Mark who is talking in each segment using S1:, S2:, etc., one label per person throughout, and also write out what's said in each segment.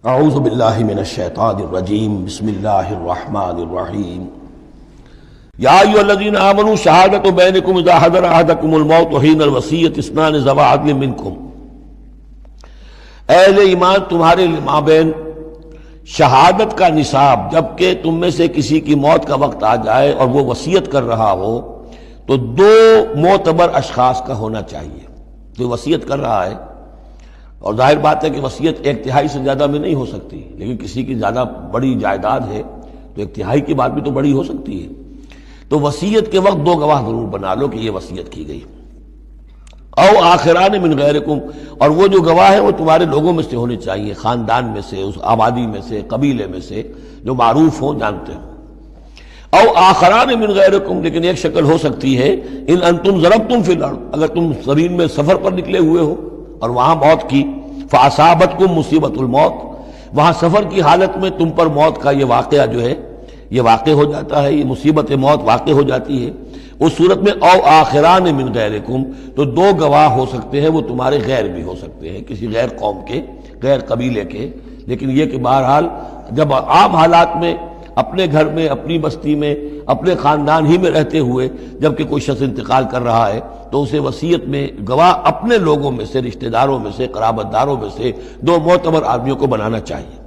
S1: اعوذ باللہ من الشیطان الرجیم بسم اللہ الرحمن الرحیم یا ایھا الذین آمنوا شہادۃ بینکم اذا حضر احدکم الموت حین الوصیۃ اثنان ذوی عدل منکم، اہل ایمان تمہارے مابین شہادت کا نصاب، جبکہ تم میں سے کسی کی موت کا وقت آ جائے اور وہ وصیت کر رہا ہو تو دو معتبر اشخاص کا ہونا چاہیے۔ جو وصیت کر رہا ہے، اور ظاہر بات ہے کہ وصیت ایک تہائی سے زیادہ میں نہیں ہو سکتی، لیکن کسی کی زیادہ بڑی جائیداد ہے تو ایک تہائی کی بات بھی تو بڑی ہو سکتی ہے، تو وصیت کے وقت دو گواہ ضرور بنا لو کہ یہ وصیت کی گئی۔ او آخران من غیرکم، اور وہ جو گواہ ہیں وہ تمہارے لوگوں میں سے ہونے چاہیے، خاندان میں سے، اس آبادی میں سے، قبیلے میں سے، جو معروف ہوں، جانتے ہوں۔ او آخران من غیرکم، لیکن ایک شکل ہو سکتی ہے، ان انتم ضربتم فی الارض، اگر تم زمین میں سفر پر نکلے ہوئے ہو اور وہاں موت کی، فاصابتکم مصیبت الموت، وہاں سفر کی حالت میں تم پر موت کا یہ واقعہ جو ہے یہ واقع ہو جاتا ہے، یہ مصیبت موت واقع ہو جاتی ہے، اس صورت میں او آخران من غیرکم، تو دو گواہ ہو سکتے ہیں، وہ تمہارے غیر بھی ہو سکتے ہیں، کسی غیر قوم کے، غیر قبیلے کے، لیکن یہ کہ بہرحال جب عام حالات میں اپنے گھر میں، اپنی بستی میں، اپنے خاندان ہی میں رہتے ہوئے جب کہ کوئی شخص انتقال کر رہا ہے تو اسے وصیت میں گواہ اپنے لوگوں میں سے، رشتہ داروں میں سے، قرابت داروں میں سے دو معتبر آدمیوں کو بنانا چاہیے۔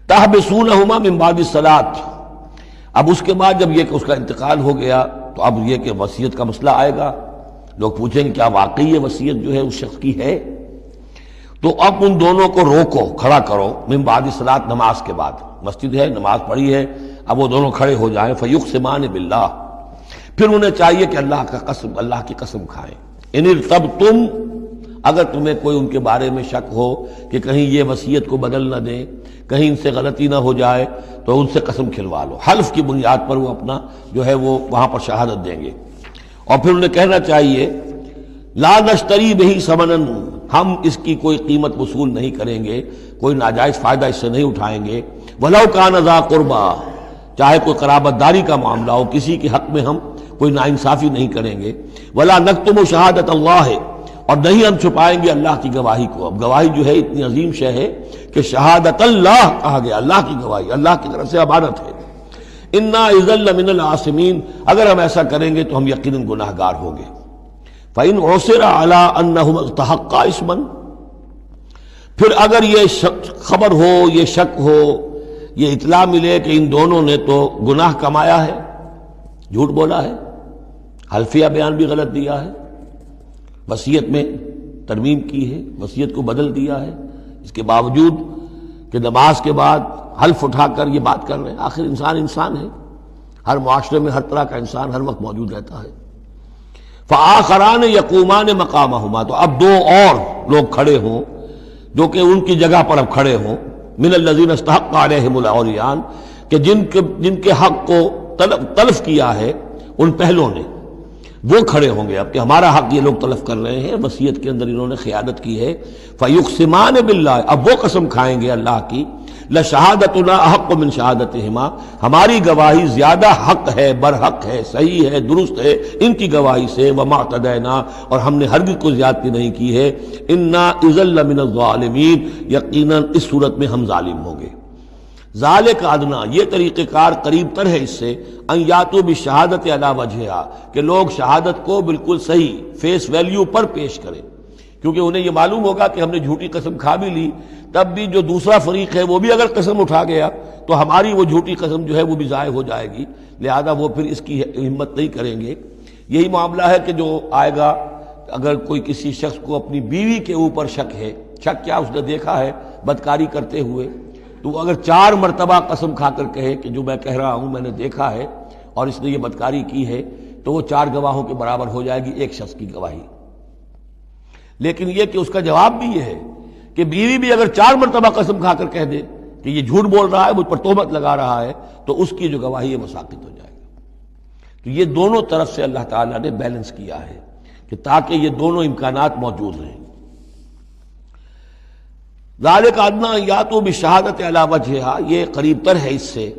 S1: تحبسونہما من بعد الصلاۃ، اب اس کے بعد جب یہ کہ اس کا انتقال ہو گیا تو اب یہ کہ وصیت کا مسئلہ آئے گا، لوگ پوچھیں گے کیا واقعی یہ وصیت جو ہے اس شخص کی ہے؟ تو اب ان دونوں کو روکو، کھڑا کرو، من بعد الصلاۃ، نماز کے بعد، مسجد ہے، نماز پڑھی ہے، اب وہ دونوں کھڑے ہو جائیں، فیقسمان باللہ، پھر انہیں چاہیے کہ اللہ کی قسم کھائیں۔ ان ارتبتم، اگر تمہیں کوئی ان کے بارے میں شک ہو کہ کہیں یہ وصیت کو بدل نہ دیں، کہیں ان سے غلطی نہ ہو جائے، تو ان سے قسم کھلوا لو، حلف کی بنیاد پر وہ اپنا جو ہے وہ وہاں پر شہادت دیں گے۔ اور پھر انہیں کہنا چاہیے لا نشتری بہ ثمنا، ہم اس کی کوئی قیمت وصول نہیں کریں گے، کوئی ناجائز فائدہ اس سے نہیں اٹھائیں گے، ولو کان ذا قربا، چاہے کوئی قرابت داری کا معاملہ ہو، کسی کے حق میں ہم کوئی ناانصافی نہیں کریں گے، ولا نکتم شہادت اللہ، اور نہیں ہم چھپائیں گے اللہ کی گواہی کو۔ اب گواہی جو ہے اتنی عظیم شے ہے کہ شہادت اللہ کہا گیا، اللہ کی گواہی، اللہ کی طرف سے امانت ہے۔ انا اذا لمن العاصمین، اگر ہم ایسا کریں گے تو ہم یقیناً گناہ گار ہوں گے۔ فإن عثر علی انہما استحقا اسما، پھر اگر یہ خبر ہو، یہ شک ہو، یہ اطلاع ملے کہ ان دونوں نے تو گناہ کمایا ہے، جھوٹ بولا ہے، حلفیہ بیان بھی غلط دیا ہے، وصیت میں ترمیم کی ہے، وصیت کو بدل دیا ہے، اس کے باوجود کہ نماز کے بعد حلف اٹھا کر یہ بات کر رہے ہیں۔ آخر انسان ہے، ہر معاشرے میں ہر طرح کا انسان ہر وقت موجود رہتا ہے۔ فآخران یقومان مقامہما، تو اب دو اور لوگ کھڑے ہوں جو کہ ان کی جگہ پر اب کھڑے ہوں، من الذین استحق علیہم العریان، کہ جن کے حق کو تلف کیا ہے ان پہلوں نے، وہ کھڑے ہوں گے اب کہ ہمارا حق یہ لوگ تلف کر رہے ہیں، وصیت کے اندر انہوں نے خیانت کی ہے۔ فیقسمان باللہ، اب وہ قسم کھائیں گے اللہ کی، لشہادتنا احق من شہادتہما، ہماری گواہی زیادہ حق ہے، برحق ہے، صحیح ہے، درست ہے ان کی گواہی سے، وما اعتدینا، اور ہم نے ہرگز کوئی زیادتی نہیں کی ہے، انا اذا لمن الظالمین، یقیناً اس صورت میں ہم ظالم ہوں گے۔ ذالک ادنا، یہ طریقہ کار قریب تر ہے اس سے، ان یاتوا بالشہادۃ علی وجہہا، کہ لوگ شہادت کو بالکل صحیح فیس ویلیو پر پیش کریں، کیونکہ انہیں یہ معلوم ہوگا کہ ہم نے جھوٹی قسم کھا بھی لی، تب بھی جو دوسرا فریق ہے وہ بھی اگر قسم اٹھا گیا تو ہماری وہ جھوٹی قسم جو ہے وہ بھی ضائع ہو جائے گی، لہذا وہ پھر اس کی ہمت نہیں کریں گے۔ یہی معاملہ ہے کہ جو آئے گا، اگر کوئی کسی شخص کو اپنی بیوی کے اوپر شک ہے، شک کیا، اس نے دیکھا ہے بدکاری کرتے ہوئے، تو اگر 4 مرتبہ قسم کھا کر کہے کہ جو میں کہہ رہا ہوں میں نے دیکھا ہے اور اس نے یہ بدکاری کی ہے، تو وہ 4 گواہوں کے برابر ہو جائے گی ایک شخص کی گواہی۔ لیکن یہ کہ اس کا جواب بھی یہ ہے کہ بیوی بھی اگر 4 مرتبہ قسم کھا کر کہہ دے کہ یہ جھوٹ بول رہا ہے، مجھ پر تہمت لگا رہا ہے، تو اس کی جو گواہی ہے وہ ساقط ہو جائے گی۔ تو یہ دونوں طرف سے اللہ تعالیٰ نے بیلنس کیا ہے کہ تاکہ یہ دونوں امکانات موجود رہیں۔ ذالک ادنی ان یاتوا بالشہادۃ علی وجہہا، یہ قریب تر ہے، اس سے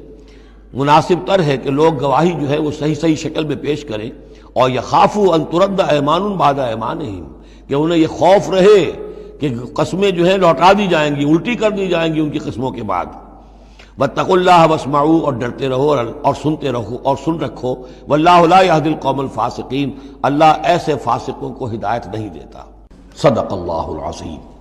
S1: مناسب تر ہے کہ لوگ گواہی جو ہے وہ صحیح شکل میں پیش کریں، اور یخافوا ان ترد ایمان بعد ایمانہم، کہ انہیں یہ خوف رہے کہ قسمیں جو ہیں لوٹا دی جائیں گی، الٹی کر دی جائیں گی ان کی قسموں کے بعد۔ واتقوا اللہ واسمعوا، اور ڈرتے رہو اور سنتے رہو اور سن رکھو، واللہ لا یہدی القوم الفاسقین، اللہ ایسے فاسقوں کو ہدایت نہیں دیتا۔ صدق اللہ العظیم۔